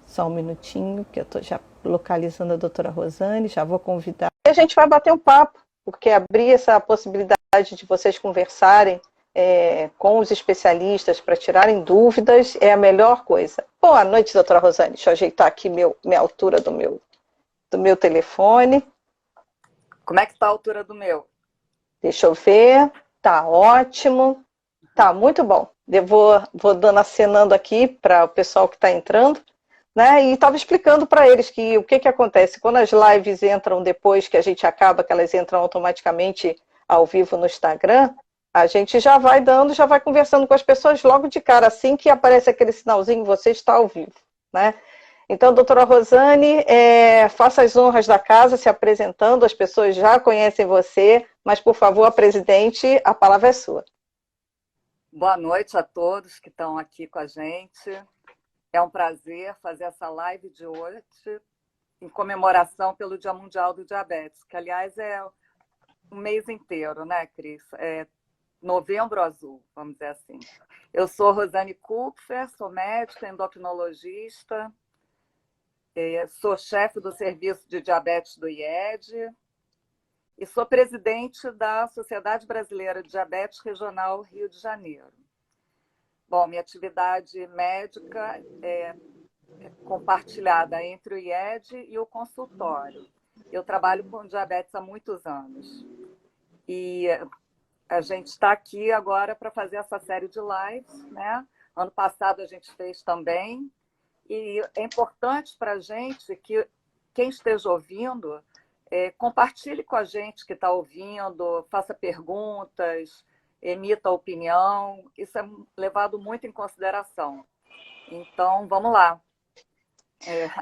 Só um minutinho, que eu estou já localizando a doutora Rosane, já vou convidar. E a gente vai bater um papo, porque abrir essa possibilidade de vocês conversarem com os especialistas para tirarem dúvidas é a melhor coisa. Boa noite, doutora Rosane. Deixa eu ajeitar aqui minha altura do meu telefone. Como é que está a altura do meu? Deixa eu ver. Tá ótimo. Tá muito bom. Eu vou dando acenando aqui para o pessoal que está entrando. Né? E estava explicando para eles que o que acontece quando as lives entram depois que a gente acaba, que elas entram automaticamente ao vivo no Instagram, a gente já vai conversando com as pessoas logo de cara, assim que aparece aquele sinalzinho, você está ao vivo. Né? Então, doutora Rosane, faça as honras da casa se apresentando, as pessoas já conhecem você, mas, por favor, a presidente, a palavra é sua. Boa noite a todos que estão aqui com a gente. É um prazer fazer essa live de hoje em comemoração pelo Dia Mundial do Diabetes, que, aliás, é um mês inteiro, né, Cris? É Novembro Azul, vamos dizer assim. Eu sou Rosane Kupfer, sou médica, endocrinologista, sou chefe do Serviço de Diabetes do IED e sou presidente da Sociedade Brasileira de Diabetes Regional Rio de Janeiro. Bom, minha atividade médica é compartilhada entre o IED e o consultório. Eu trabalho com diabetes há muitos anos. E a gente está aqui agora para fazer essa série de lives, né? Ano passado a gente fez também. E é importante para a gente que quem esteja ouvindo compartilhe com a gente que está ouvindo, faça perguntas, emita opinião. Isso é levado muito em consideração. Então, vamos lá.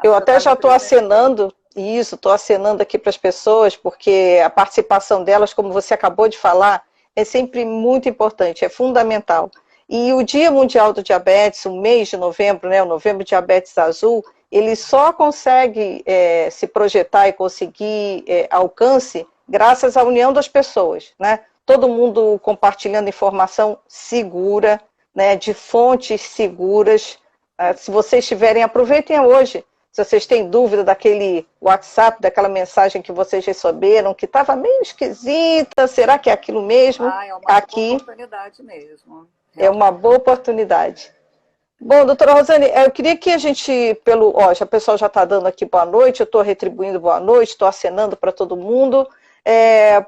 Eu até já estou acenando isso, estou acenando aqui para as pessoas, porque a participação delas, como você acabou de falar, é sempre muito importante, é fundamental. E o Dia Mundial do Diabetes, o mês de novembro, né, o Novembro Diabetes Azul, ele só consegue se projetar e conseguir alcance graças à união das pessoas, né? Todo mundo compartilhando informação segura, né, de fontes seguras. Se vocês tiverem, aproveitem hoje. Se vocês têm dúvida daquele WhatsApp, daquela mensagem que vocês receberam, que estava meio esquisita, será que é aquilo mesmo? É uma boa oportunidade mesmo. Realmente. É uma boa oportunidade. Bom, doutora Rosane, eu queria que a gente, o pessoal já está dando aqui boa noite, eu estou retribuindo boa noite, estou acenando para todo mundo.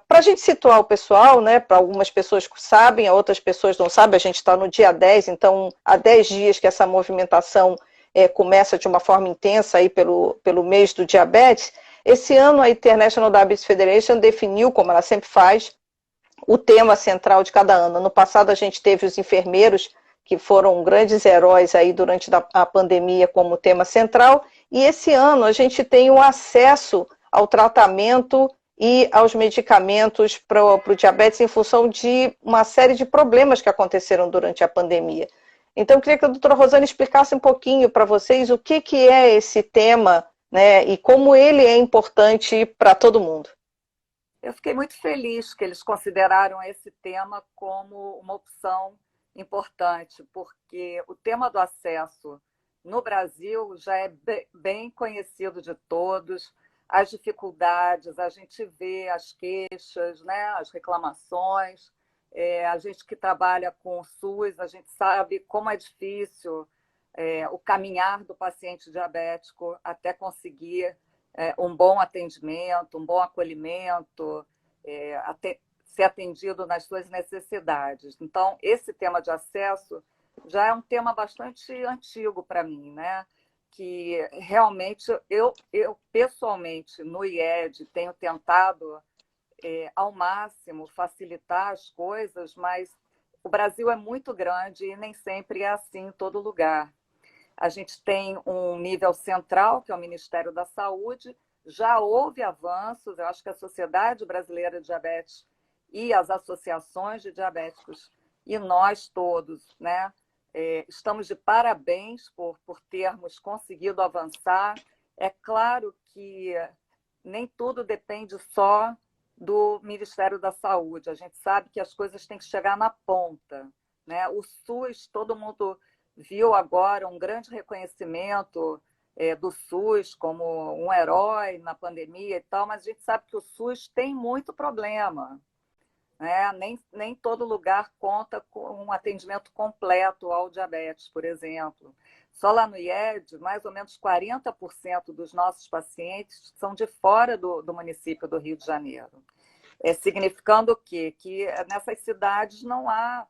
Para a gente situar o pessoal, né, para algumas pessoas que sabem, outras pessoas não sabem, a gente está no dia 10, então há 10 dias que essa movimentação começa de uma forma intensa aí pelo mês do diabetes. Esse ano a International Diabetes Federation definiu, como ela sempre faz, o tema central de cada ano. No passado a gente teve os enfermeiros, que foram grandes heróis aí durante a pandemia como tema central, e esse ano a gente tem o acesso ao tratamento e aos medicamentos para o diabetes em função de uma série de problemas que aconteceram durante a pandemia. Então, eu queria que a doutora Rosane explicasse um pouquinho para vocês o que é esse tema, né, e como ele é importante para todo mundo. Eu fiquei muito feliz que eles consideraram esse tema como uma opção importante, porque o tema do acesso no Brasil já é bem conhecido de todos, as dificuldades, a gente vê as queixas, né, as reclamações, a gente que trabalha com o SUS, a gente sabe como é difícil o caminhar do paciente diabético até conseguir um bom atendimento, um bom acolhimento, ser atendido nas suas necessidades. Então, esse tema de acesso já é um tema bastante antigo para mim, né? Que realmente eu pessoalmente, no IED, tenho tentado ao máximo facilitar as coisas, mas o Brasil é muito grande e nem sempre é assim em todo lugar. A gente tem um nível central, que é o Ministério da Saúde, já houve avanços, eu acho que a Sociedade Brasileira de Diabetes e as associações de diabéticos, e nós todos, né, estamos de parabéns por termos conseguido avançar. É claro que nem tudo depende só do Ministério da Saúde, a gente sabe que as coisas têm que chegar na ponta, né? O SUS, todo mundo viu agora um grande reconhecimento do SUS como um herói na pandemia e tal, mas a gente sabe que o SUS tem muito problema, né? Nem todo lugar conta com um atendimento completo ao diabetes, por exemplo. Só lá no IED, mais ou menos 40% dos nossos pacientes são de fora do município do Rio de Janeiro. Significando o quê? Que nessas cidades não há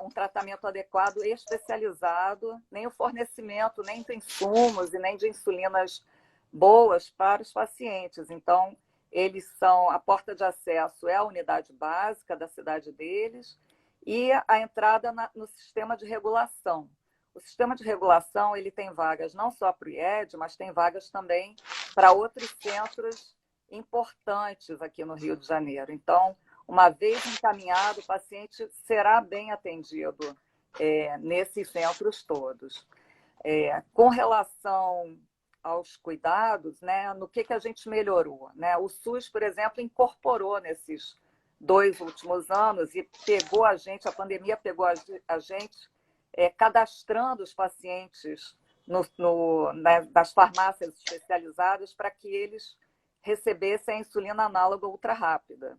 um tratamento adequado e especializado, nem o fornecimento, nem de insumos e nem de insulinas boas para os pacientes. Então, eles são, a porta de acesso é a unidade básica da cidade deles e a entrada no sistema de regulação. O sistema de regulação ele tem vagas não só para o IED, mas tem vagas também para outros centros importantes aqui no Rio de Janeiro. Então, uma vez encaminhado, o paciente será bem atendido nesses centros todos. Com relação aos cuidados, né, no que a gente melhorou, né? O SUS, por exemplo, incorporou nesses 2 últimos anos e pegou a gente, a pandemia pegou a gente cadastrando os pacientes nas farmácias especializadas para que eles recebessem a insulina análoga ultra rápida.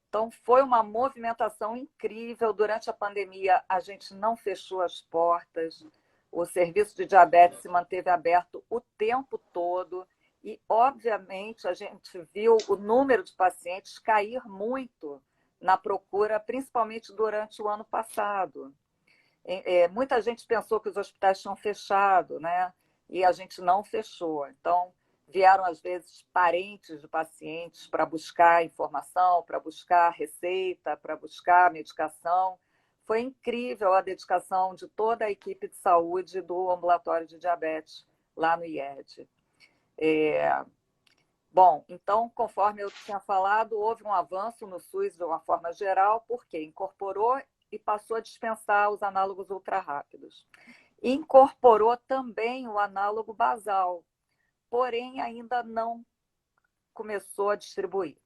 Então, foi uma movimentação incrível. Durante a pandemia, a gente não fechou as portas. O serviço de diabetes se manteve aberto o tempo todo. E, obviamente, a gente viu o número de pacientes cair muito na procura, principalmente durante o ano passado. Muita gente pensou que os hospitais tinham fechado, né? E a gente não fechou. Então, vieram, às vezes, parentes de pacientes para buscar informação, para buscar receita, para buscar medicação. Foi incrível a dedicação de toda a equipe de saúde do ambulatório de diabetes lá no IED. Bom, então, conforme eu tinha falado, houve um avanço no SUS de uma forma geral, porque incorporou e passou a dispensar os análogos ultra-rápidos. Incorporou também o análogo basal, porém ainda não começou a distribuir.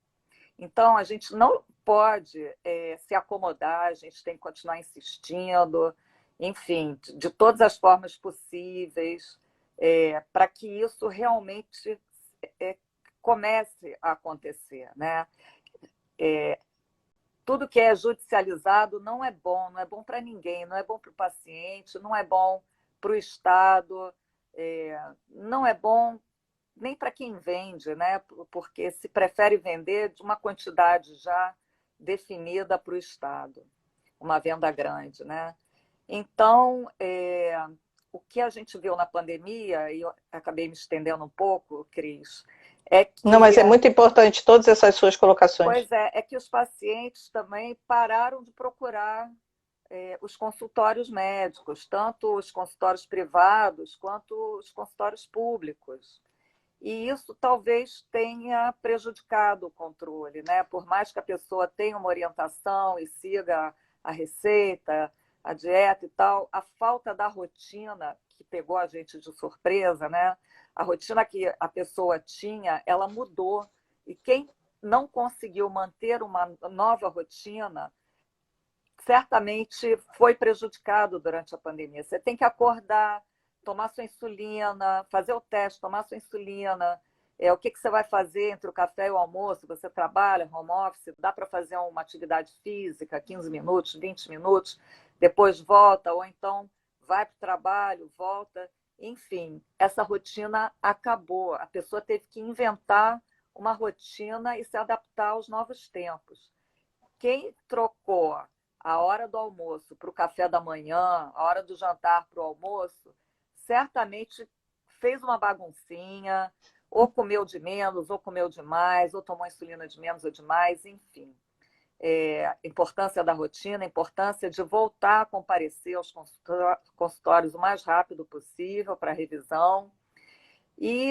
Então, a gente não pode se acomodar, a gente tem que continuar insistindo, enfim, de todas as formas possíveis, para que isso realmente comece a acontecer, né? Tudo que é judicializado não é bom para ninguém, não é bom para o paciente, não é bom para o Estado, não é bom nem para quem vende, né? Porque se prefere vender de uma quantidade já definida para o Estado, uma venda grande, né? Então, o que a gente viu na pandemia, e eu acabei me estendendo um pouco, Cris, é que... Não, mas é muito importante todas essas suas colocações. Pois é que os pacientes também pararam de procurar os consultórios médicos, tanto os consultórios privados quanto os consultórios públicos. E isso talvez tenha prejudicado o controle, né? Por mais que a pessoa tenha uma orientação e siga a receita, a dieta e tal, a falta da rotina que pegou a gente de surpresa, né? A rotina que a pessoa tinha, ela mudou. E quem não conseguiu manter uma nova rotina, certamente foi prejudicado durante a pandemia. Você tem que acordar, tomar sua insulina, fazer o teste, tomar sua insulina. O que você vai fazer entre o café e o almoço? Você trabalha, home office, dá para fazer uma atividade física, 15 minutos, 20 minutos, depois volta, ou então vai para o trabalho, volta. Enfim, essa rotina acabou. A pessoa teve que inventar uma rotina e se adaptar aos novos tempos. Quem trocou a hora do almoço para o café da manhã, a hora do jantar para o almoço, certamente fez uma baguncinha, ou comeu de menos, ou comeu demais, ou tomou insulina de menos ou demais, enfim. Importância da rotina, importância de voltar a comparecer aos consultórios o mais rápido possível para revisão e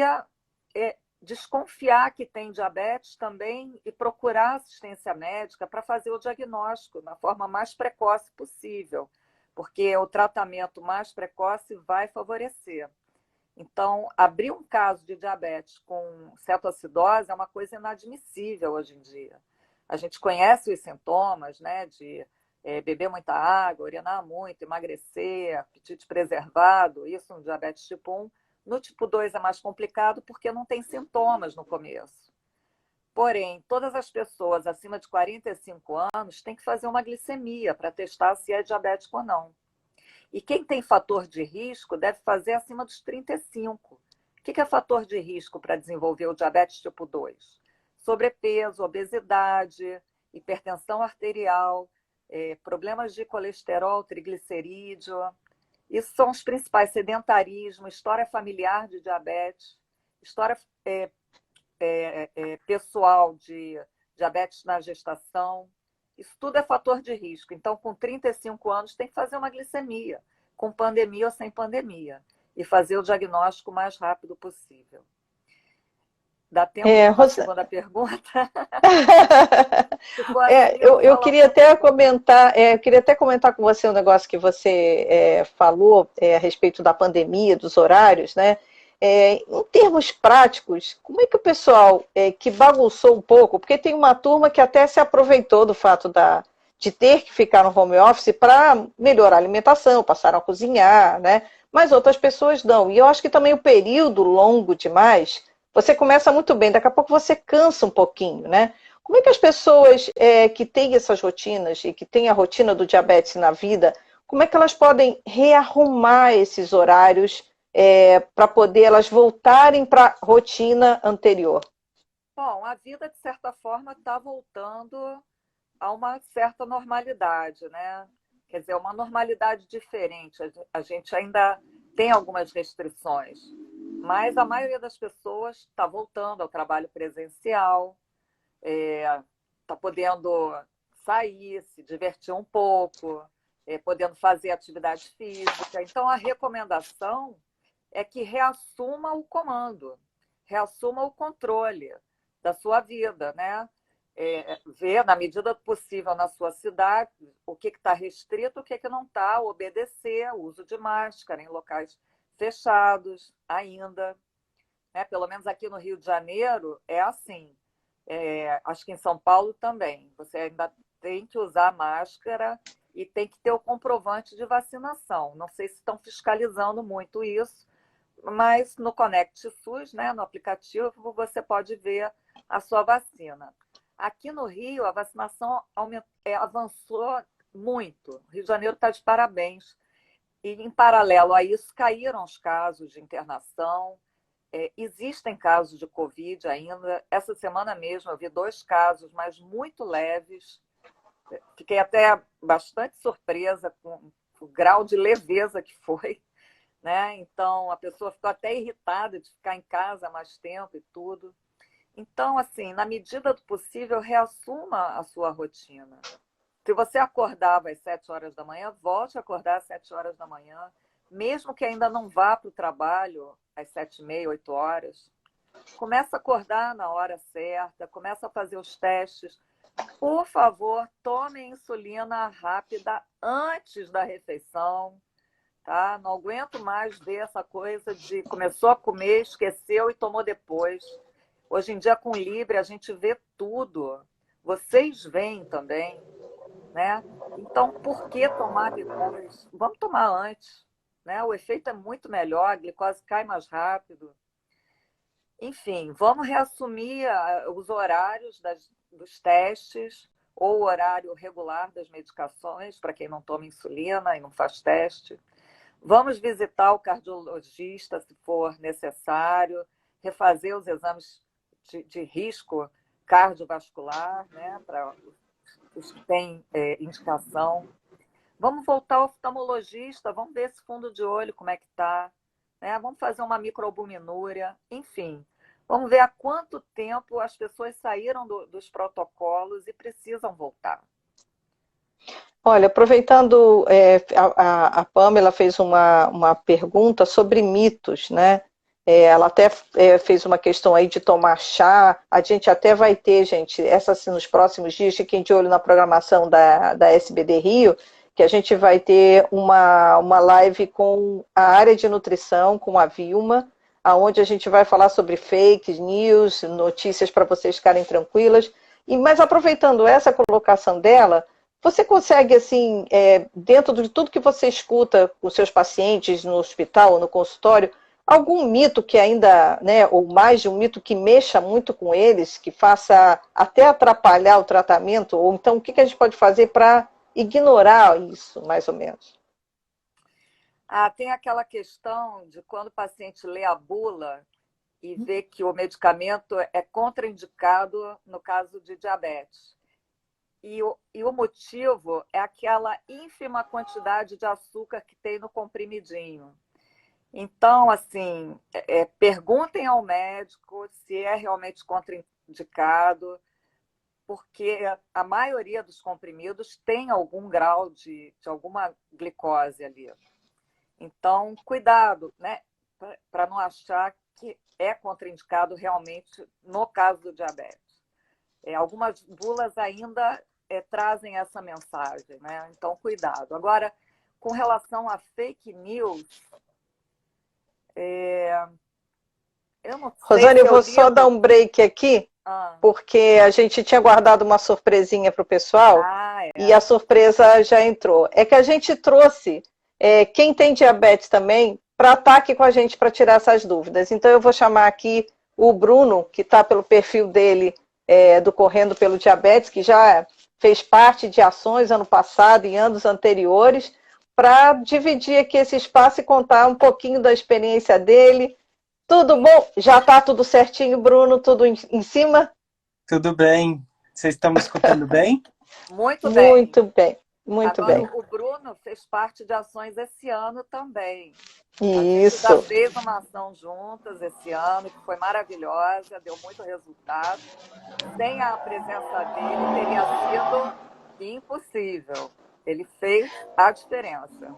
desconfiar que tem diabetes também e procurar assistência médica para fazer o diagnóstico da forma mais precoce possível, porque o tratamento mais precoce vai favorecer. Então, abrir um caso de diabetes com cetoacidose é uma coisa inadmissível hoje em dia. A gente conhece os sintomas, né, de beber muita água, urinar muito, emagrecer, apetite preservado, isso no diabetes tipo 1, No tipo 2 é mais complicado porque não tem sintomas no começo. Porém, todas as pessoas acima de 45 anos têm que fazer uma glicemia para testar se é diabético ou não. E quem tem fator de risco deve fazer acima dos 35. O que é fator de risco para desenvolver o diabetes tipo 2? Sobrepeso, obesidade, hipertensão arterial, problemas de colesterol, triglicerídeo. Isso são os principais: sedentarismo, história familiar de diabetes, história pessoal de diabetes na gestação. Isso tudo é fator de risco. Então, com 35 anos, tem que fazer uma glicemia, com pandemia ou sem pandemia, e fazer o diagnóstico o mais rápido possível. Dá tempo de uma segunda pergunta? Eu queria até comentar com você um negócio que você falou a respeito da pandemia, dos horários, né? Em termos práticos, como é que o pessoal que bagunçou um pouco, porque tem uma turma que até se aproveitou do fato de ter que ficar no home office para melhorar a alimentação, passaram a cozinhar, né? Mas outras pessoas não. E eu acho que também o período longo demais, você começa muito bem, daqui a pouco você cansa um pouquinho, né? Como é que as pessoas que têm essas rotinas e que têm a rotina do diabetes na vida, como é que elas podem rearrumar esses horários para poder elas voltarem para a rotina anterior? Bom, a vida, de certa forma, está voltando a uma certa normalidade, né? Quer dizer, uma normalidade diferente. A gente ainda tem algumas restrições, mas a maioria das pessoas está voltando ao trabalho presencial, está podendo sair, se divertir um pouco, podendo fazer atividade física. Então, a recomendação é que reassuma o comando, reassuma o controle da sua vida, né? Ver, na medida do possível, na sua cidade, o que está restrito, o que não está, obedecer o uso de máscara em locais fechados ainda. Pelo menos aqui no Rio de Janeiro é assim. Acho que em São Paulo também. Você ainda tem que usar máscara e tem que ter o comprovante de vacinação. Não sei se estão fiscalizando muito isso, mas no Conect SUS, né, no aplicativo, você pode ver a sua vacina. Aqui no Rio, a vacinação avançou muito. O Rio de Janeiro está de parabéns. E, em paralelo a isso, caíram os casos de internação. Existem casos de Covid ainda. Essa semana mesmo eu vi 2 casos, mas muito leves. Fiquei até bastante surpresa com o grau de leveza que foi, né? Então, a pessoa ficou até irritada de ficar em casa mais tempo e tudo. Então, assim, na medida do possível, reassuma a sua rotina. Se você acordava às 7 horas da manhã, volte a acordar às 7 horas da manhã, mesmo que ainda não vá para o trabalho às 7h30, 8 horas. Começa a acordar na hora certa, começa a fazer os testes. Por favor, tome insulina rápida antes da refeição. Tá? Não aguento mais ver essa coisa de começou a comer, esqueceu e tomou depois. Hoje em dia, com o Libre, a gente vê tudo. Vocês veem também, né? Então, por que tomar depois? Vamos tomar antes, né? O efeito é muito melhor, a glicose cai mais rápido. Enfim, vamos reassumir os horários dos testes ou o horário regular das medicações, para quem não toma insulina e não faz teste. Vamos visitar o cardiologista, se for necessário, refazer os exames de risco cardiovascular, né, para os que têm indicação. Vamos voltar ao oftalmologista, vamos ver esse fundo de olho, como é que está. Né? Vamos fazer uma microalbuminúria, enfim. Vamos ver há quanto tempo as pessoas saíram dos protocolos e precisam voltar. Olha, aproveitando, a Pamela fez uma pergunta sobre mitos, né? Ela até fez uma questão aí de tomar chá. A gente até vai ter, gente, assim, nos próximos dias, fiquem de olho na programação da SBD Rio, que a gente vai ter uma live com a área de nutrição, com a Vilma, onde a gente vai falar sobre fake news, notícias para vocês ficarem tranquilas. Mas aproveitando essa colocação dela, você consegue, assim, dentro de tudo que você escuta com seus pacientes no hospital ou no consultório, algum mito que ainda, né, ou mais de um mito que mexa muito com eles, que faça até atrapalhar o tratamento? Ou então, o que a gente pode fazer para ignorar isso, mais ou menos? Tem aquela questão de quando o paciente lê a bula e vê que o medicamento é contraindicado no caso de diabetes. E o motivo é aquela ínfima quantidade de açúcar que tem no comprimidinho. Então, assim, perguntem ao médico se é realmente contraindicado, porque a maioria dos comprimidos tem algum grau de alguma glicose ali. Então, cuidado, né, para não achar que é contraindicado realmente no caso do diabetes. Algumas bulas ainda trazem essa mensagem, né? Então, cuidado. Agora, com relação a fake news, eu não sei Rosane, se eu eu vou só dar lido. um break aqui, Ah, porque a gente tinha guardado uma surpresinha para o pessoal e a surpresa já entrou. É que a gente trouxe quem tem diabetes também para estar aqui com a gente para tirar essas dúvidas. Então eu vou chamar aqui o Bruno, que está pelo perfil dele do Correndo pelo Diabetes, que já fez parte de ações ano passado e anos anteriores, para dividir aqui esse espaço e contar um pouquinho da experiência dele. Tudo bom? Já está tudo certinho, Bruno? Tudo em cima? Tudo bem. Vocês estão me escutando bem? muito bem. Muito bem, muito Agora, bem. o Bruno fez parte de ações esse ano também. A gente já Isso. fez uma ação juntas esse ano, que foi maravilhosa, deu muito resultado. Sem a presença dele, teria sido impossível. Ele fez a diferença.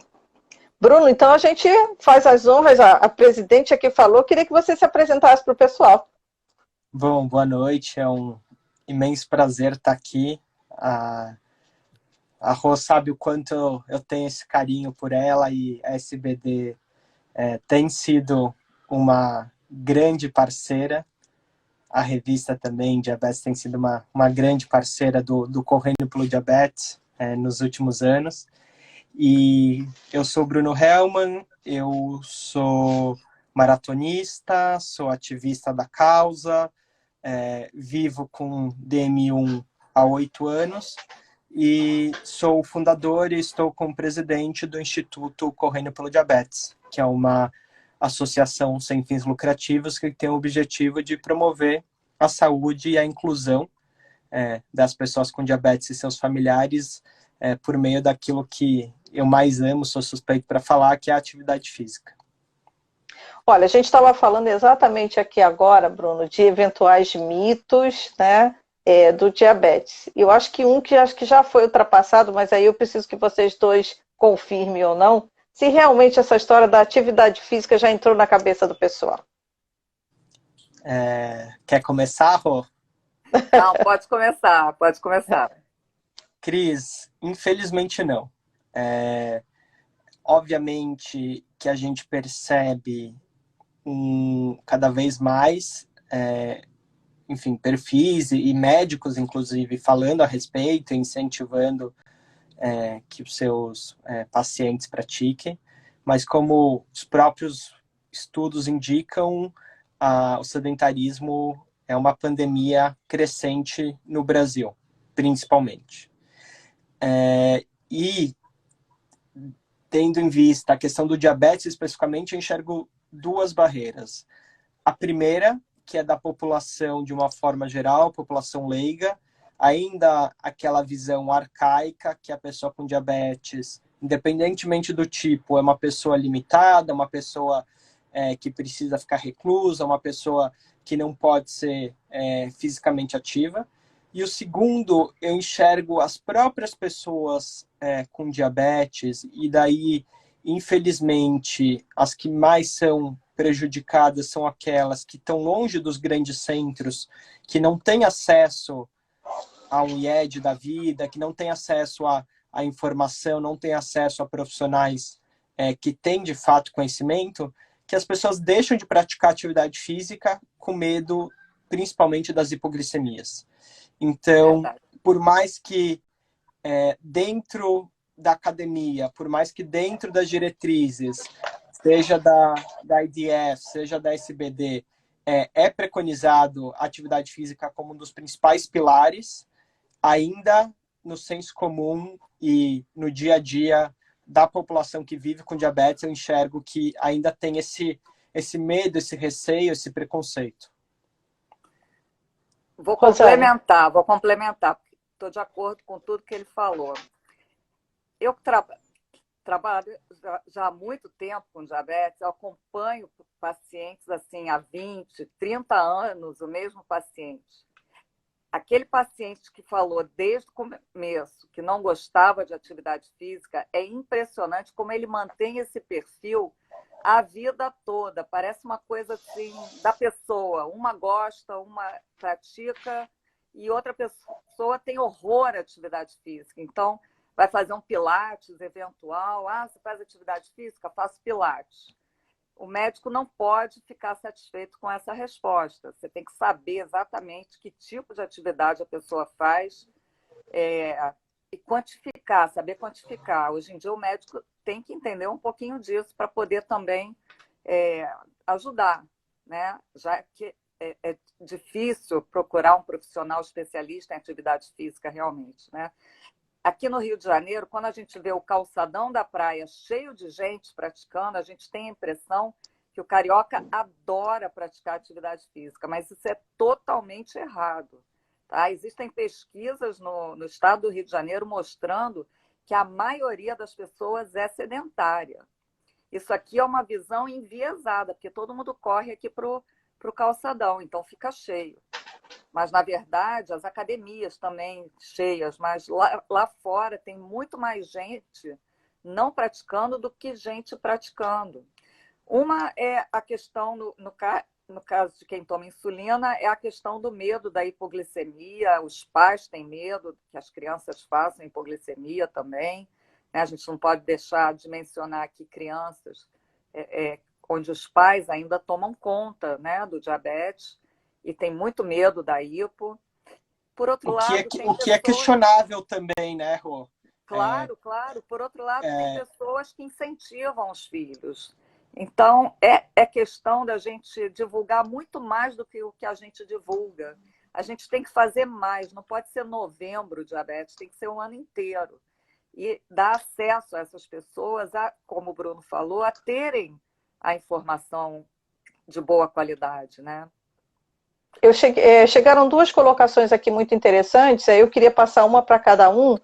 Bruno, então a gente faz as honras, a presidente aqui falou, queria que você se apresentasse para o pessoal. Bom, boa noite, é um imenso prazer estar aqui. A Rô sabe o quanto eu tenho esse carinho por ela e a SBD tem sido uma grande parceira. A revista também, Diabetes, tem sido uma grande parceira do Correndo pelo Diabetes nos últimos anos. E eu sou Bruno Hellman, eu sou maratonista, sou ativista da causa, vivo com DM1 há 8 anos e sou fundador e estou como presidente do Instituto Correndo pelo Diabetes, que é uma associação sem fins lucrativos que tem o objetivo de promover a saúde e a inclusão das pessoas com diabetes e seus familiares por meio daquilo que eu mais amo, sou suspeito para falar, que é a atividade física. Olha, a gente estava falando exatamente aqui agora, Bruno, de eventuais mitos, né, do diabetes. Eu acho que acho que já foi ultrapassado, mas aí eu preciso que vocês dois confirmem ou não, se realmente essa história da atividade física já entrou na cabeça do pessoal. Quer começar, Rô? Não, pode começar, pode começar. Cris, infelizmente não. Obviamente que a gente percebe cada vez mais, enfim, perfis e médicos, inclusive, falando a respeito, incentivando que os seus pacientes pratiquem, mas como os próprios estudos indicam, o sedentarismo é uma pandemia crescente no Brasil, principalmente. E, tendo em vista a questão do diabetes especificamente, eu enxergo duas barreiras. A primeira, que é da população de uma forma geral, população leiga, ainda aquela visão arcaica que a pessoa com diabetes, independentemente do tipo, é uma pessoa limitada, uma pessoa que precisa ficar reclusa, uma pessoa que não pode ser fisicamente ativa. E o segundo, eu enxergo as próprias pessoas com diabetes, e daí, infelizmente, as que mais são prejudicadas são aquelas que estão longe dos grandes centros, que não têm acesso a um IED da vida, que não têm acesso à informação, não têm acesso a profissionais que têm, de fato, conhecimento, que as pessoas deixam de praticar atividade física com medo, principalmente, das hipoglicemias. Então, por mais que dentro da academia, por mais que dentro das diretrizes seja da IDF, seja da SBD, é preconizado a atividade física como um dos principais pilares, ainda no senso comum e no dia a dia da população que vive com diabetes, eu enxergo que ainda tem esse medo, esse receio, esse preconceito. Vou complementar, porque estou de acordo com tudo que ele falou. Eu trabalho já há muito tempo com diabetes, eu acompanho pacientes assim há 20, 30 anos, o mesmo paciente. Aquele paciente que falou desde o começo que não gostava de atividade física, é impressionante como ele mantém esse perfil a vida toda. Parece uma coisa assim da pessoa. Uma gosta, uma pratica e outra pessoa tem horror à atividade física. Então, vai fazer um pilates eventual. Ah, você faz atividade física? Faço pilates. O médico não pode ficar satisfeito com essa resposta. Você tem que saber exatamente que tipo de atividade a pessoa faz e quantificar, saber quantificar. Hoje em dia, o médico tem que entender um pouquinho disso para poder também ajudar, né? Já que é difícil procurar um profissional especialista em atividade física realmente, né? Aqui no Rio de Janeiro, quando a gente vê o calçadão da praia cheio de gente praticando, a gente tem a impressão que o carioca adora praticar atividade física, mas isso é totalmente errado. Tá? Existem pesquisas no estado do Rio de Janeiro mostrando que a maioria das pessoas é sedentária. Isso aqui é uma visão enviesada, porque todo mundo corre aqui para o calçadão, então fica cheio. Mas, na verdade, as academias também cheias, mas lá fora tem muito mais gente não praticando do que gente praticando. Uma é a questão, no caso de quem toma insulina, é a questão do medo da hipoglicemia. Os pais têm medo que as crianças façam hipoglicemia também. A gente não pode deixar de mencionar aqui crianças onde os pais ainda tomam conta, né, do diabetes, e tem muito medo da hipo. Por outro lado, o que é questionável também, né, Rô? Claro, claro. Por outro lado, tem pessoas que incentivam os filhos. Então, é questão da gente divulgar muito mais do que o que a gente divulga. A gente tem que fazer mais, não pode ser novembro diabetes, tem que ser um ano inteiro. E dar acesso a essas pessoas, como o Bruno falou, a terem a informação de boa qualidade, né? Chegaram duas colocações aqui muito interessantes, aí eu queria passar uma para cada um.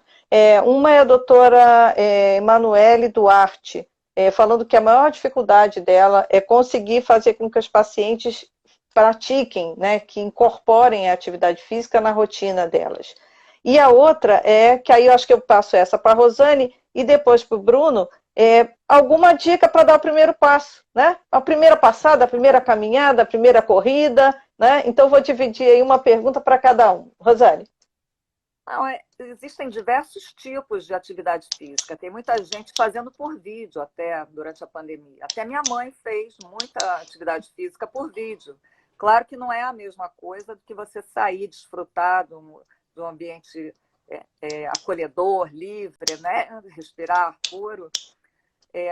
Uma é a doutora Emanuele Duarte, falando que a maior dificuldade dela é conseguir fazer com que os pacientes pratiquem, né, que incorporem a atividade física na rotina delas. E a outra que aí eu acho que eu passo essa para a Rosane e depois para o Bruno, alguma dica para dar o primeiro passo, né? A primeira passada, a primeira caminhada, a primeira corrida, né? Então, vou dividir aí uma pergunta para cada um. Rosane. Não, existem diversos tipos de atividade física. Tem muita gente fazendo por vídeo até durante a pandemia. Até minha mãe fez muita atividade física por vídeo. Claro que não é a mesma coisa do que você sair, desfrutar de um ambiente acolhedor, livre, né? Respirar ar puro.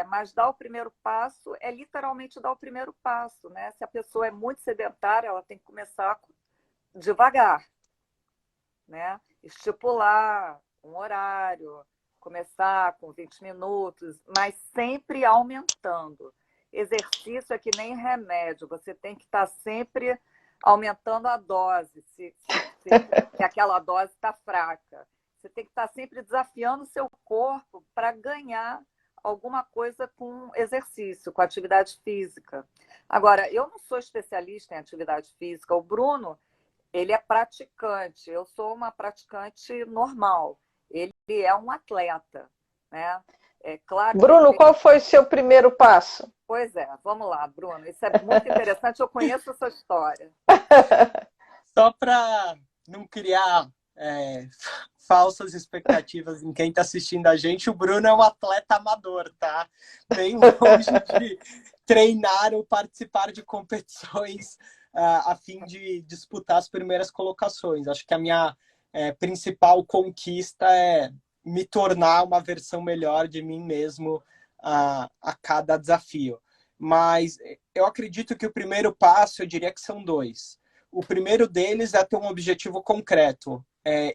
Mas dar o primeiro passo é literalmente dar o primeiro passo, né? Se a pessoa é muito sedentária, ela tem que começar devagar, né? Estipular um horário, começar com 20 minutos, mas sempre aumentando. Exercício é que nem remédio, você tem que estar sempre aumentando a dose, se aquela dose está fraca. Você tem que estar sempre desafiando o seu corpo para ganhar alguma coisa com exercício, com atividade física. Agora, eu não sou especialista em atividade física. O Bruno, ele é praticante. Eu sou uma praticante normal. Ele é um atleta, né? Claro. Bruno, qual foi o seu primeiro passo? Pois é, vamos lá, Bruno. Isso é muito interessante. Eu conheço essa história. Só para não criar falsas expectativas em quem está assistindo a gente, o Bruno é um atleta amador, tá? Bem longe de treinar ou participar de competições a fim de disputar as primeiras colocações. Acho que a minha principal conquista é me tornar uma versão melhor de mim mesmo a cada desafio. mas eu acredito que o primeiro passo, eu diria que são dois. O primeiro deles é ter um objetivo concreto.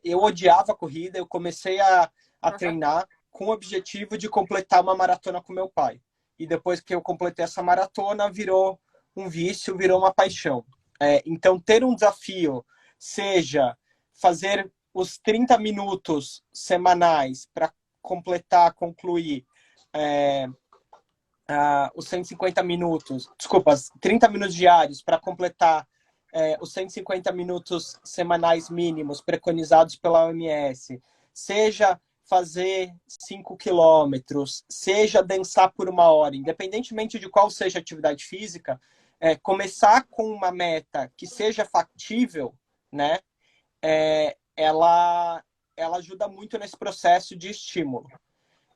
Eu odiava a corrida, eu comecei a treinar com o objetivo de completar uma maratona com meu pai. E depois que eu completei essa maratona, virou um vício, virou uma paixão. Então, ter um desafio, seja fazer os 30 minutos semanais para completar, concluir os 150 minutos, desculpa, 30 minutos diários para completar os 150 minutos semanais mínimos preconizados pela OMS, seja fazer 5 quilômetros, seja dançar por 1 hora, independentemente de qual seja a atividade física, começar com uma meta que seja factível, né? Ela ajuda muito nesse processo de estímulo.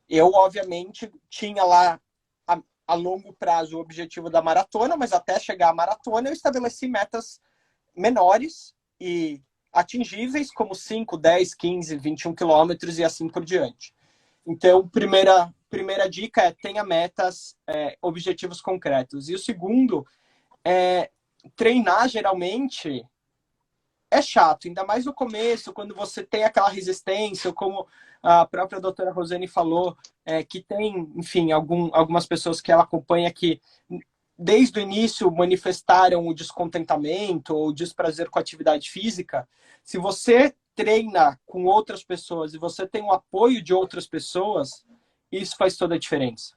Eu, obviamente, tinha lá a longo prazo o objetivo da maratona, mas até chegar à maratona eu estabeleci metas menores e atingíveis, como 5, 10, 15, 21 quilômetros e assim por diante. Então, primeira dica é tenha metas, objetivos concretos. E o segundo é treinar, geralmente, é chato, ainda mais no começo, quando você tem aquela resistência, ou como a própria doutora Rosane falou, que tem, enfim, algumas pessoas que ela acompanha que desde o início manifestaram o descontentamento ou o desprazer com a atividade física. Se você treina com outras pessoas e você tem o apoio de outras pessoas, isso faz toda a diferença.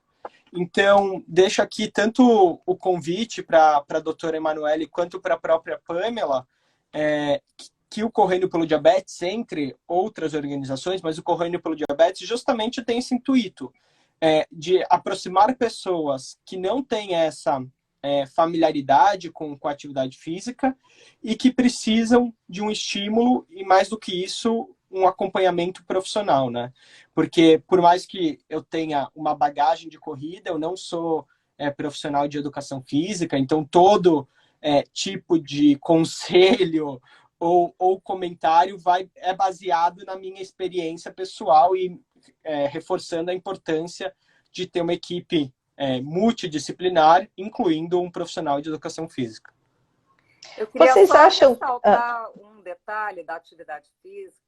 Então, deixo aqui tanto o convite para a doutora Emanuele quanto para a própria Pamela, que o Correndo pelo Diabetes, entre outras organizações, mas o Correndo pelo Diabetes justamente tem esse intuito de aproximar pessoas que não têm essa familiaridade com a atividade física e que precisam de um estímulo e, mais do que isso, um acompanhamento profissional, né? Porque por mais que eu tenha uma bagagem de corrida, eu não sou profissional de educação física, então todo tipo de conselho ou comentário é baseado na minha experiência pessoal e reforçando a importância de ter uma equipe multidisciplinar, incluindo um profissional de educação física. Eu queria Vocês só acham... ressaltar um detalhe da atividade física.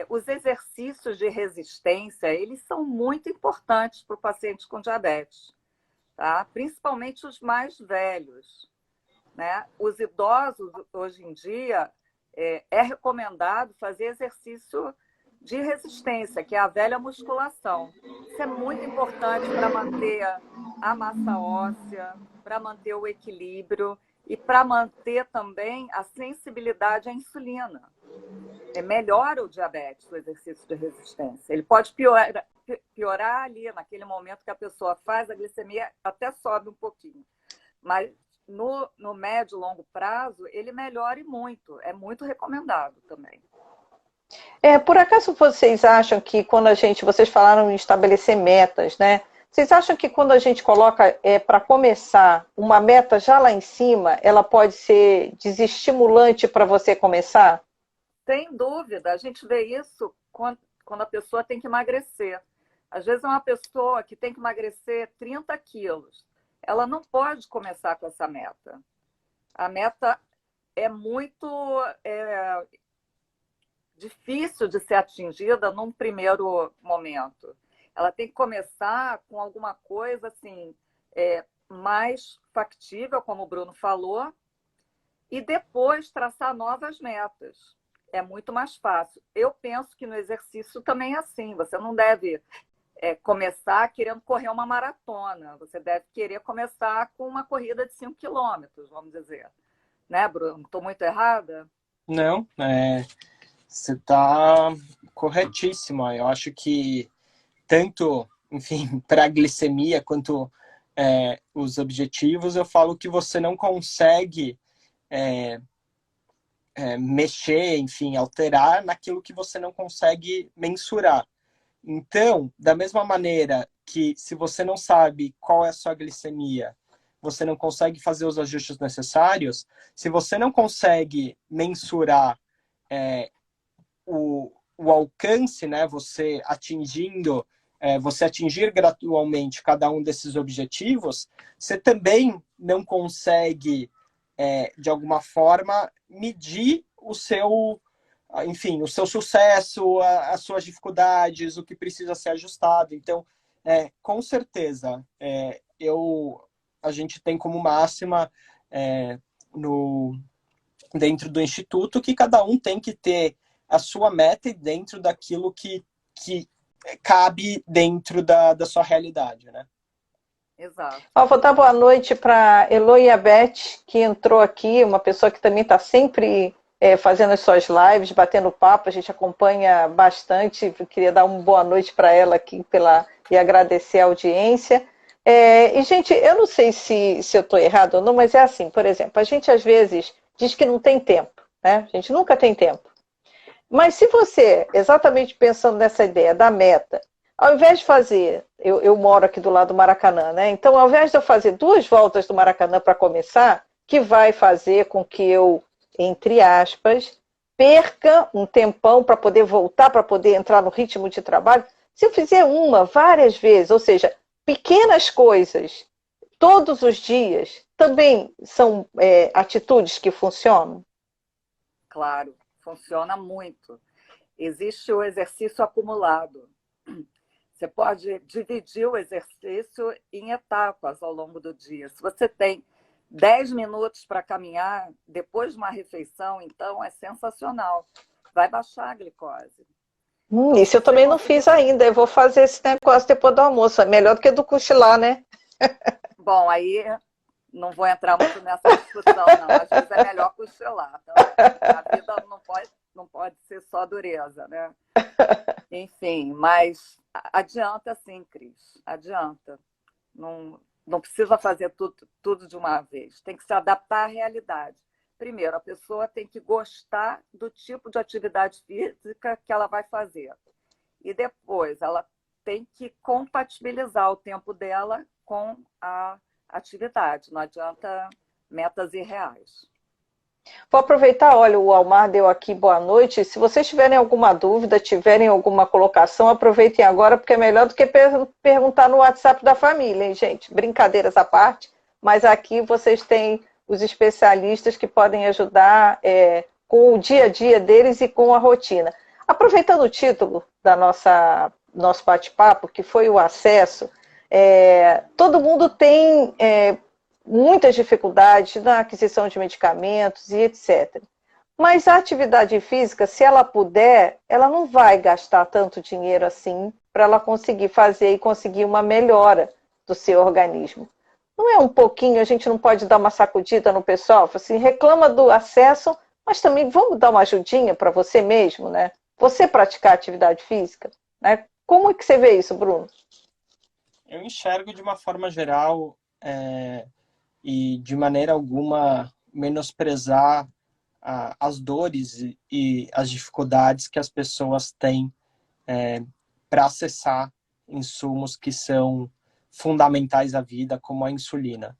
Os exercícios de resistência, eles são muito importantes para o paciente com diabetes, tá? Principalmente os mais velhos, né? Os idosos, hoje em dia, é recomendado fazer exercício de resistência, que é a velha musculação. Isso é muito importante para manter a massa óssea, para manter o equilíbrio e para manter também a sensibilidade à insulina. Melhora o diabetes, o exercício de resistência. Ele pode piorar ali, naquele momento que a pessoa faz, a glicemia até sobe um pouquinho. Mas no médio e longo prazo, ele melhora muito. É muito recomendado também. Por acaso vocês acham que quando vocês falaram em estabelecer metas, né? Vocês acham que quando a gente coloca para começar uma meta já lá em cima, ela pode ser desestimulante para você começar? Sem dúvida, a gente vê isso quando a pessoa tem que emagrecer. Às vezes é uma pessoa que tem que emagrecer 30 quilos. Ela não pode começar com essa meta. A meta é muito difícil de ser atingida num primeiro momento. Ela tem que começar com alguma coisa assim, mais factível, como o Bruno falou, e depois traçar novas metas. É muito mais fácil. Eu penso que no exercício também é assim. Você não deve começar querendo correr uma maratona. Você deve querer começar com uma corrida de 5 quilômetros, vamos dizer. Né, Bruno? Estou muito errada? Não, você está corretíssima. Eu acho que tanto, enfim, para a glicemia quanto os objetivos, eu falo que você não consegue mexer, enfim, alterar naquilo que você não consegue mensurar. Então, da mesma maneira que se você não sabe qual é a sua glicemia, você não consegue fazer os ajustes necessários, se você não consegue mensurar o alcance, né, você atingindo você atingir gradualmente cada um desses objetivos, você também não consegue, de alguma forma, medir o seu, enfim, o seu sucesso, as suas dificuldades, o que precisa ser ajustado. Então, com certeza, a gente tem como máxima dentro do Instituto que cada um tem que ter a sua meta e dentro daquilo que cabe dentro da sua realidade, né? Exato. Vou dar boa noite para Eloia Beth, que entrou aqui, uma pessoa que também está sempre fazendo as suas lives, batendo papo, a gente acompanha bastante. Queria dar uma boa noite para ela aqui e agradecer a audiência. E, gente, eu não sei se eu estou errado ou não, mas é assim, por exemplo, a gente às vezes diz que não tem tempo, né? A gente nunca tem tempo. Mas se você, exatamente pensando nessa ideia da meta, ao invés de fazer, eu moro aqui do lado do Maracanã, né? Então, ao invés de eu fazer 2 voltas do Maracanã para começar, que vai fazer com que eu, entre aspas, perca um tempão para poder voltar, para poder entrar no ritmo de trabalho, se eu fizer várias vezes, ou seja, pequenas coisas, todos os dias, também são atitudes que funcionam? Claro, funciona muito. Existe o exercício acumulado. Você pode dividir o exercício em etapas ao longo do dia. Se você tem 10 minutos para caminhar depois de uma refeição, então é sensacional. Vai baixar a glicose. Então, Isso eu também não fiz ainda. Eu vou fazer esse negócio depois do almoço. É melhor do que do cochilar, né? Bom, aí não vou entrar muito nessa discussão, não. Às vezes é melhor cochilar. Então, a vida não pode ser só dureza, né? Enfim, mas adianta sim, Cris. Adianta. Não precisa fazer tudo de uma vez. Tem que se adaptar à realidade. Primeiro, a pessoa tem que gostar do tipo de atividade física que ela vai fazer. E depois, ela tem que compatibilizar o tempo dela com a atividade. Não adianta metas irreais. Vou aproveitar, olha, o Almar deu aqui boa noite. Se vocês tiverem alguma dúvida, tiverem alguma colocação, aproveitem agora, porque é melhor do que perguntar no WhatsApp da família, hein, gente? Brincadeiras à parte, mas aqui vocês têm os especialistas que podem ajudar com o dia a dia deles e com a rotina. Aproveitando o título da nosso bate-papo, que foi o acesso, todo mundo tem muitas dificuldades na aquisição de medicamentos e etc. Mas a atividade física, se ela puder, ela não vai gastar tanto dinheiro assim para ela conseguir fazer e conseguir uma melhora do seu organismo. Não é um pouquinho, a gente não pode dar uma sacudida no pessoal, assim, reclama do acesso, mas também vamos dar uma ajudinha para você mesmo, né? Você praticar atividade física, né? Como é que você vê isso, Bruno? Eu enxergo de uma forma geral e de maneira alguma menosprezar as dores e as dificuldades que as pessoas têm para acessar insumos que são fundamentais à vida, como a insulina,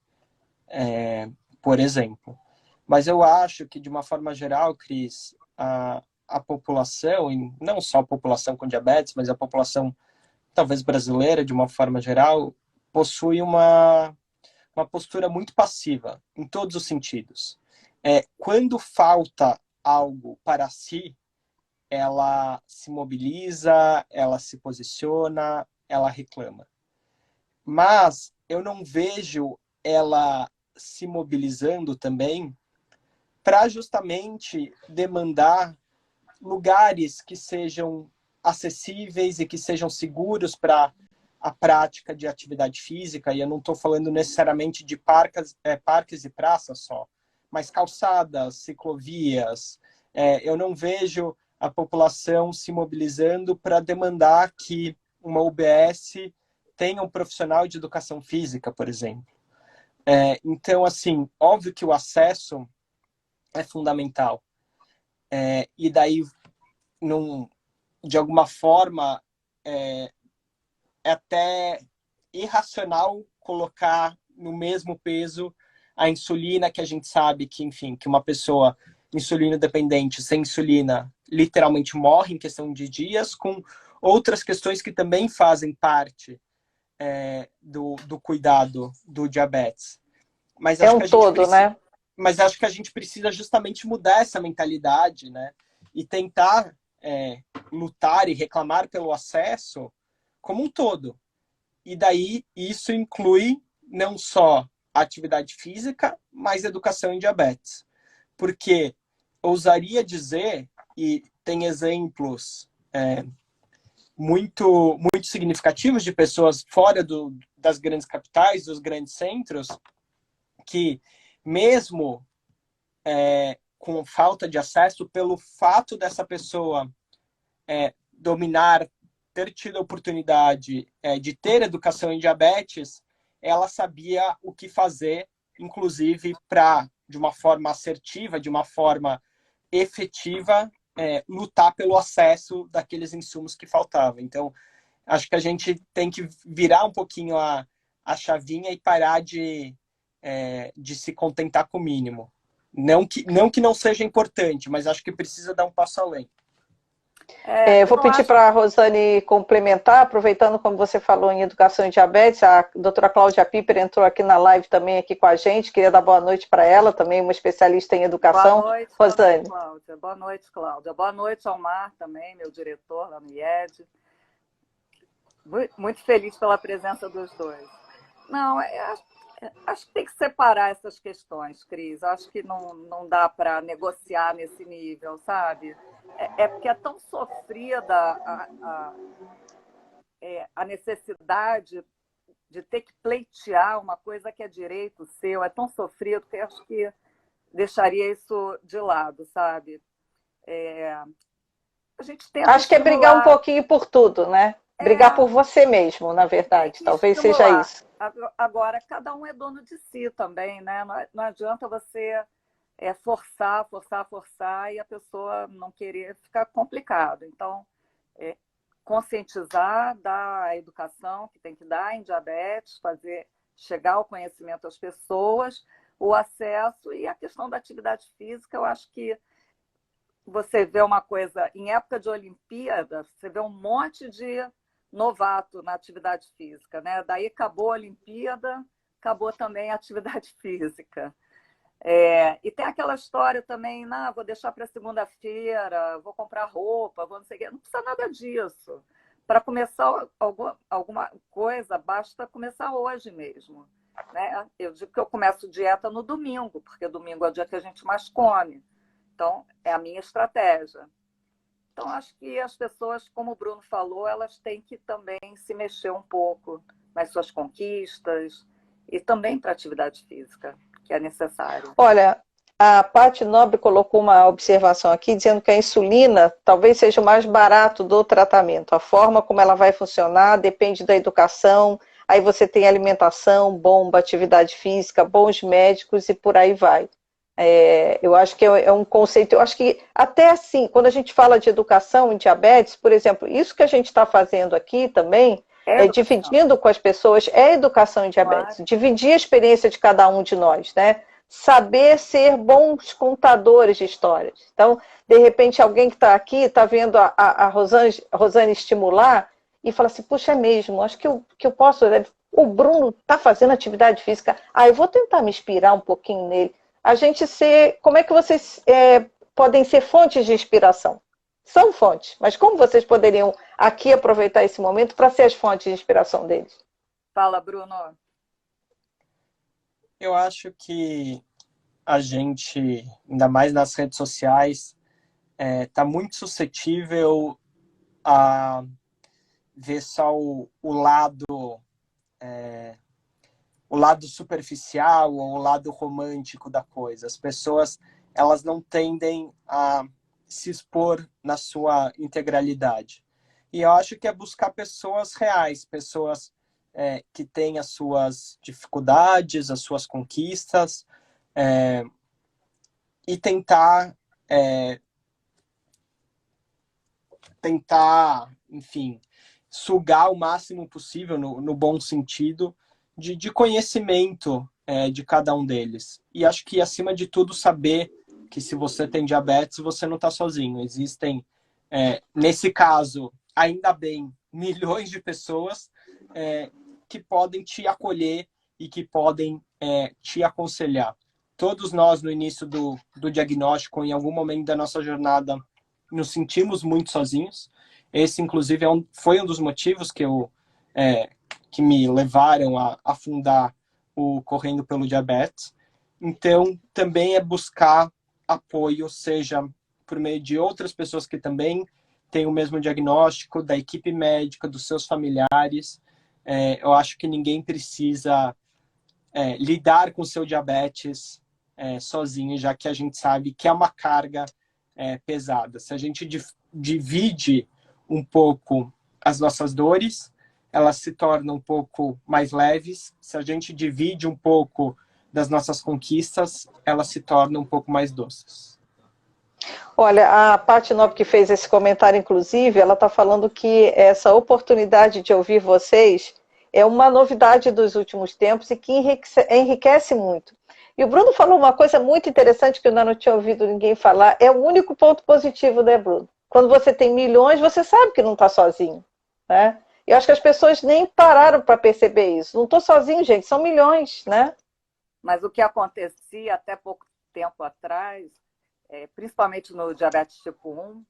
por exemplo. Mas eu acho que, de uma forma geral, Cris, a população, e não só a população com diabetes, mas a população, talvez brasileira, de uma forma geral, possui uma postura muito passiva, em todos os sentidos. Quando falta algo para si, ela se mobiliza, ela se posiciona, ela reclama. Mas eu não vejo ela se mobilizando também para justamente demandar lugares que sejam acessíveis e que sejam seguros para a prática de atividade física. E eu não estou falando necessariamente de parques e praças só, mas calçadas, ciclovias. Eu não vejo a população se mobilizando para demandar que uma UBS tenha um profissional de educação física, por exemplo. Então, assim, óbvio que o acesso é fundamental. E daí, de alguma forma, é até irracional colocar no mesmo peso a insulina, que a gente sabe que, enfim, que uma pessoa insulina dependente sem insulina literalmente morre em questão de dias, com outras questões que também fazem parte do cuidado do diabetes. Mas É acho um que a gente todo, precisa, né? mas acho que a gente precisa justamente mudar essa mentalidade, né? E tentar lutar e reclamar pelo acesso como um todo. E daí isso inclui não só a atividade física, mas educação em diabetes. Porque ousaria dizer, e tem exemplos muito significativos de pessoas fora das grandes capitais, dos grandes centros, que mesmo com falta de acesso, pelo fato dessa pessoa dominar, ter tido a oportunidade de ter educação em diabetes, ela sabia o que fazer, inclusive para, de uma forma assertiva, de uma forma efetiva, lutar pelo acesso daqueles insumos que faltavam. Então, acho que a gente tem que virar um pouquinho a chavinha e parar de se contentar com o mínimo. Não que não seja importante, mas acho que precisa dar um passo além. Eu vou pedir para a Rosane complementar, aproveitando como você falou em educação em diabetes, a doutora Cláudia Piper entrou aqui na live também aqui com a gente, queria dar boa noite para ela, também uma especialista em educação. Boa noite, Rosane. Cláudia. Boa noite, Cláudia. Boa noite ao Mar também, meu diretor lá no IED. Muito feliz pela presença dos dois. Não, acho que tem que separar essas questões, Cris. Acho que não dá para negociar nesse nível, sabe? Porque é tão sofrida a necessidade de ter que pleitear uma coisa que é direito seu, é tão sofrido que eu acho que deixaria isso de lado, sabe? A gente tenta Acho que é brigar um pouquinho por tudo, né? Brigar por você mesmo, na verdade. Talvez seja isso. Agora, cada um é dono de si também, né? Não adianta você forçar e a pessoa não querer, ficar complicado. Então, conscientizar, dar a educação que tem que dar em diabetes, fazer chegar ao conhecimento às pessoas, o acesso e a questão da atividade física. Eu acho que você vê uma coisa, em época de Olimpíada, você vê um monte de novato na atividade física, né? Daí acabou a Olimpíada, acabou também a atividade física. E tem aquela história também, vou deixar para segunda-feira, vou comprar roupa, vou não sei o quê. Não precisa nada disso. Para começar alguma coisa, basta começar hoje mesmo. Né? Eu digo que eu começo dieta no domingo, porque domingo é o dia que a gente mais come. Então, é a minha estratégia. Então, acho que as pessoas, como o Bruno falou, elas têm que também se mexer um pouco nas suas conquistas e também para a atividade física, que é necessário. Olha, a Paty Nobre colocou uma observação aqui, dizendo que a insulina talvez seja o mais barato do tratamento. A forma como ela vai funcionar depende da educação, aí você tem alimentação, bomba, atividade física, bons médicos e por aí vai. Eu acho que é um conceito, eu acho que até assim, quando a gente fala de educação em diabetes, por exemplo, isso que a gente está fazendo aqui também, dividindo com as pessoas, é educação em diabetes, claro. Dividir a experiência de cada um de nós, né? Saber ser bons contadores de histórias. Então, de repente, alguém que está aqui, está vendo a Rosane estimular e fala assim, puxa, é mesmo, acho que eu posso, o Bruno está fazendo atividade física, eu vou tentar me inspirar um pouquinho nele. A gente como é que vocês podem ser fontes de inspiração? São fontes, mas como vocês poderiam aqui aproveitar esse momento para ser as fontes de inspiração deles? Fala, Bruno. Eu acho que a gente, ainda mais nas redes sociais, está muito suscetível a ver só o lado superficial ou o lado romântico da coisa. As pessoas, elas não tendem a se expor na sua integralidade. E eu acho que é buscar pessoas reais, pessoas que têm as suas dificuldades, as suas conquistas, e tentar, enfim, sugar o máximo possível, no bom sentido, de conhecimento de cada um deles. E acho que, acima de tudo, saber que se você tem diabetes, você não está sozinho. Existem, nesse caso, ainda bem, milhões de pessoas que podem te acolher e que podem te aconselhar. Todos nós, no início do diagnóstico, em algum momento da nossa jornada, nos sentimos muito sozinhos. Esse, inclusive, foi um dos motivos que me levaram a fundar o Correndo pelo Diabetes. Então, também é buscar apoio, seja por meio de outras pessoas que também têm o mesmo diagnóstico, da equipe médica, dos seus familiares. Eu acho que ninguém precisa lidar com o seu diabetes sozinho, já que a gente sabe que é uma carga pesada. Se a gente divide um pouco as nossas dores, elas se tornam um pouco mais leves. Se a gente divide um pouco das nossas conquistas, elas se tornam um pouco mais doces. Olha, a Paty Nobre que fez esse comentário, inclusive, ela está falando que essa oportunidade de ouvir vocês é uma novidade dos últimos tempos e que enriquece muito. E o Bruno falou uma coisa muito interessante que eu ainda não tinha ouvido ninguém falar. É o único ponto positivo, né, Bruno? Quando você tem milhões, você sabe que não está sozinho, né? Eu acho que as pessoas nem pararam para perceber isso. Não estou sozinho, gente, são milhões, né? Mas o que acontecia até pouco tempo atrás, principalmente no diabetes tipo 1,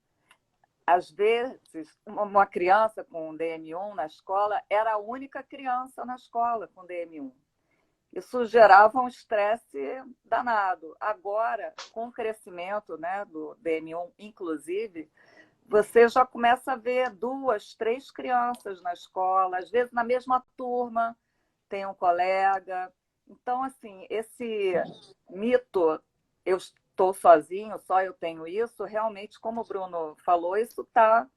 às vezes, uma criança com DM1 na escola era a única criança na escola com DM1. Isso gerava um estresse danado. Agora, com o crescimento, né, do DM1, inclusive, você já começa a ver 2, 3 crianças na escola, às vezes na mesma turma, tem um colega. Então, assim, esse mito, eu estou sozinho, só eu tenho isso, realmente, como o Bruno falou, isso está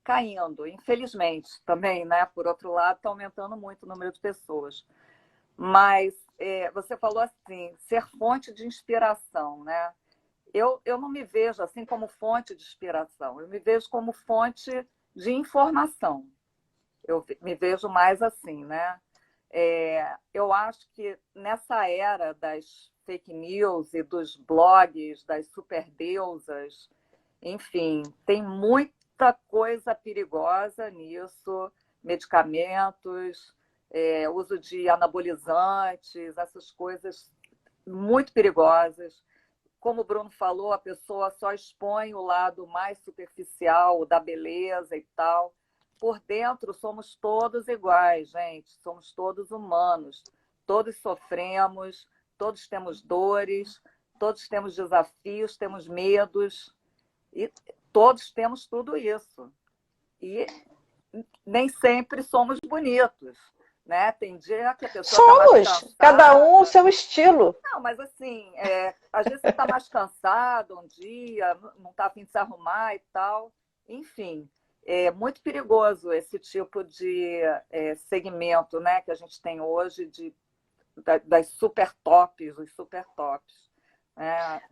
caindo, infelizmente, também, né? Por outro lado, está aumentando muito o número de pessoas. Mas você falou assim, ser fonte de inspiração, né? Eu não me vejo assim como fonte de inspiração, eu me vejo como fonte de informação. Eu me vejo mais assim, né? Eu acho que nessa era das fake news e dos blogs, das superdeusas, enfim, tem muita coisa perigosa nisso, medicamentos, uso de anabolizantes, essas coisas muito perigosas. Como o Bruno falou, a pessoa só expõe o lado mais superficial da beleza e tal. Por dentro, somos todos iguais, gente. Somos todos humanos. Todos sofremos, todos temos dores, todos temos desafios, temos medos. E todos temos tudo isso. E nem sempre somos bonitos, né? Tem dia que a pessoa está mais cansada. Cada um o seu estilo. Não, mas assim, às vezes você está mais cansado um dia, não está a fim de se arrumar e tal. Enfim, é muito perigoso esse tipo de segmento, né, que a gente tem hoje das super tops, os super tops.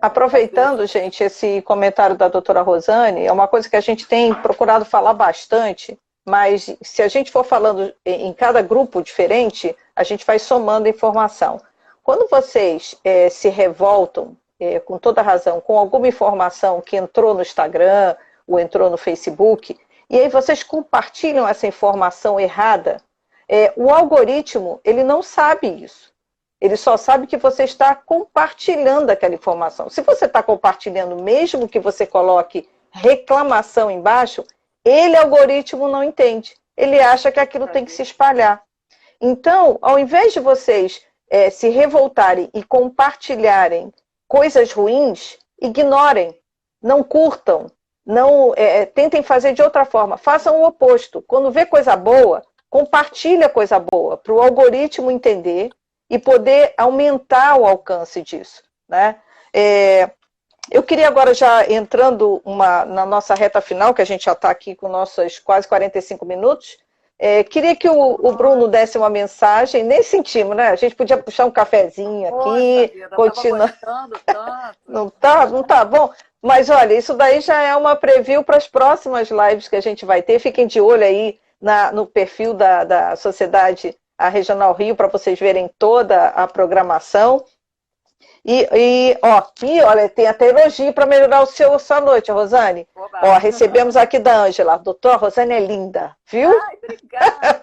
Aproveitando, gente, esse comentário da doutora Rosane, é uma coisa que a gente tem procurado falar bastante, mas se a gente for falando em cada grupo diferente, a gente vai somando informação. Quando vocês se revoltam, com toda razão, com alguma informação que entrou no Instagram ou entrou no Facebook, e aí vocês compartilham essa informação errada, o algoritmo, ele não sabe isso. Ele só sabe que você está compartilhando aquela informação. Se você está compartilhando, mesmo que você coloque reclamação embaixo, algoritmo, não entende. Ele acha que aquilo tem que se espalhar. Então, ao invés de vocês se revoltarem e compartilharem coisas ruins, ignorem, não curtam, não tentem fazer de outra forma. Façam o oposto. Quando vê coisa boa, compartilha coisa boa, para o algoritmo entender e poder aumentar o alcance disso, né? Eu queria agora, já entrando na nossa reta final, que a gente já está aqui com nossos quase 45 minutos, queria que o Bruno desse uma mensagem, nem sentimos, né? A gente podia puxar um cafezinho aqui, continuar. Não tá bom? Mas olha, isso daí já é uma preview para as próximas lives que a gente vai ter. Fiquem de olho aí no perfil da Sociedade a Regional Rio, para vocês verem toda a programação. Ó, aqui, olha, tem até elogio para melhorar sua noite, Rosane. Oba. Ó, recebemos aqui da Ângela. Doutora Rosane é linda, viu? Ai, obrigada.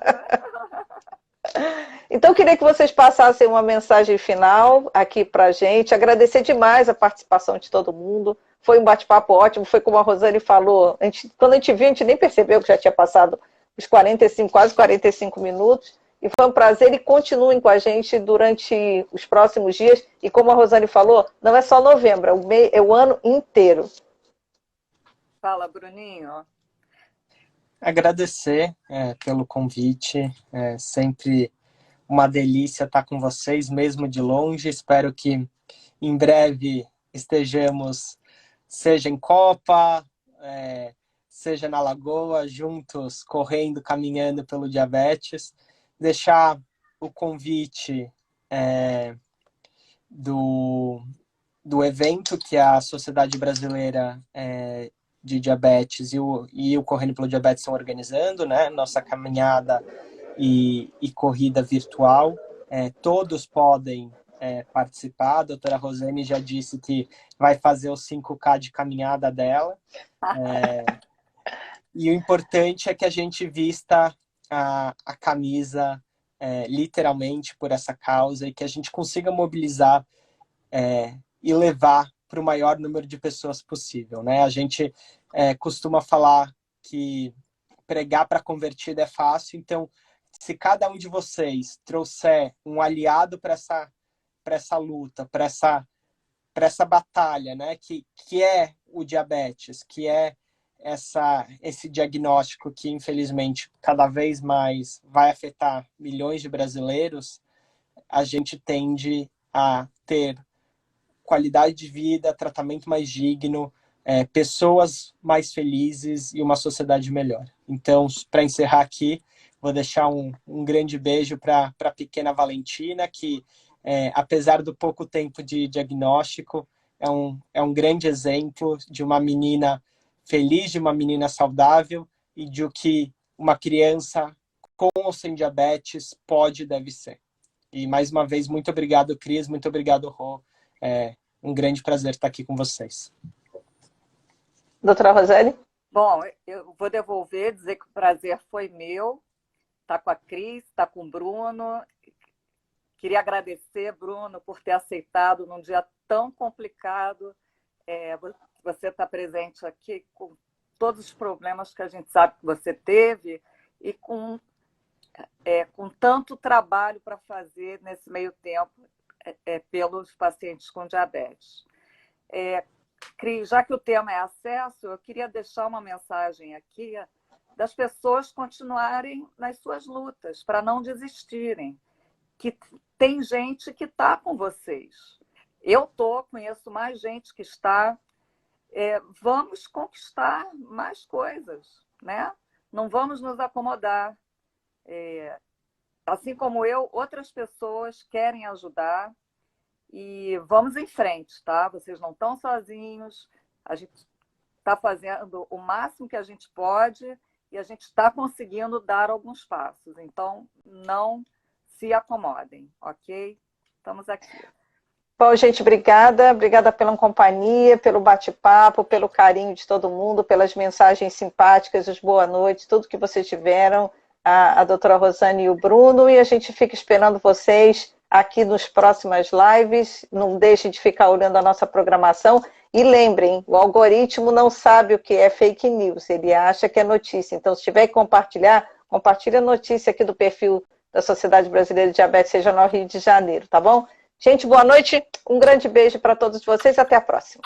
Então, eu queria que vocês passassem uma mensagem final aqui para a gente. Agradecer demais a participação de todo mundo. Foi um bate-papo ótimo. Foi como a Rosane falou. Quando a gente viu, a gente nem percebeu que já tinha passado os 45, quase 45 minutos. E foi um prazer. E continuem com a gente durante os próximos dias. E como a Rosane falou, não é só novembro, é o ano inteiro. Fala, Bruninho. Agradecer pelo convite. É sempre uma delícia estar com vocês, mesmo de longe. Espero que em breve estejamos, seja em Copa, seja na Lagoa, juntos, correndo, caminhando pelo diabetes. Deixar o convite do evento que a Sociedade Brasileira de Diabetes e o Correndo pelo Diabetes estão organizando, né? Nossa caminhada e corrida virtual. Todos podem participar. A doutora Rosane já disse que vai fazer os 5K de caminhada dela. E o importante é que a gente vista a camisa literalmente por essa causa e que a gente consiga mobilizar e levar para o maior número de pessoas possível, né? A gente costuma falar que pregar para convertido é fácil, então se cada um de vocês trouxer um aliado para essa luta, para essa batalha, né? Que é o diabetes, que é esse diagnóstico que, infelizmente, cada vez mais vai afetar milhões de brasileiros, a gente tende a ter qualidade de vida, tratamento mais digno, pessoas mais felizes e uma sociedade melhor. Então, para encerrar aqui, vou deixar um grande beijo para a pequena Valentina, que, apesar do pouco tempo de diagnóstico, é um grande exemplo de uma menina feliz, de uma menina saudável e de o que uma criança com ou sem diabetes pode e deve ser. E, mais uma vez, muito obrigado, Cris, muito obrigado, Rô. Um grande prazer estar aqui com vocês. Doutora Rosane? Bom, eu vou devolver, dizer que o prazer foi meu. Estar com a Cris, estar com o Bruno. Queria agradecer, Bruno, por ter aceitado num dia tão complicado. Você está presente aqui com todos os problemas que a gente sabe que você teve e com tanto trabalho para fazer nesse meio tempo pelos pacientes com diabetes. Cris, já que o tema é acesso, eu queria deixar uma mensagem aqui das pessoas continuarem nas suas lutas, para não desistirem. Que tem gente que está com vocês. Eu conheço mais gente que está. Vamos conquistar mais coisas, né? Não vamos nos acomodar. Assim como eu, outras pessoas querem ajudar e vamos em frente, tá? Vocês não estão sozinhos, a gente está fazendo o máximo que a gente pode e a gente está conseguindo dar alguns passos. Então, não se acomodem, ok? Estamos aqui. Bom, gente, obrigada. Obrigada pela companhia, pelo bate-papo, pelo carinho de todo mundo, pelas mensagens simpáticas, os boa noite, tudo que vocês tiveram, a doutora Rosane e o Bruno, e a gente fica esperando vocês aqui nos próximas lives. Não deixem de ficar olhando a nossa programação. E lembrem, o algoritmo não sabe o que é fake news, ele acha que é notícia. Então, se tiver que compartilhar, compartilhe a notícia aqui do perfil da Sociedade Brasileira de Diabetes, seja no Rio de Janeiro, tá bom? Gente, boa noite, um grande beijo para todos vocês e até a próxima.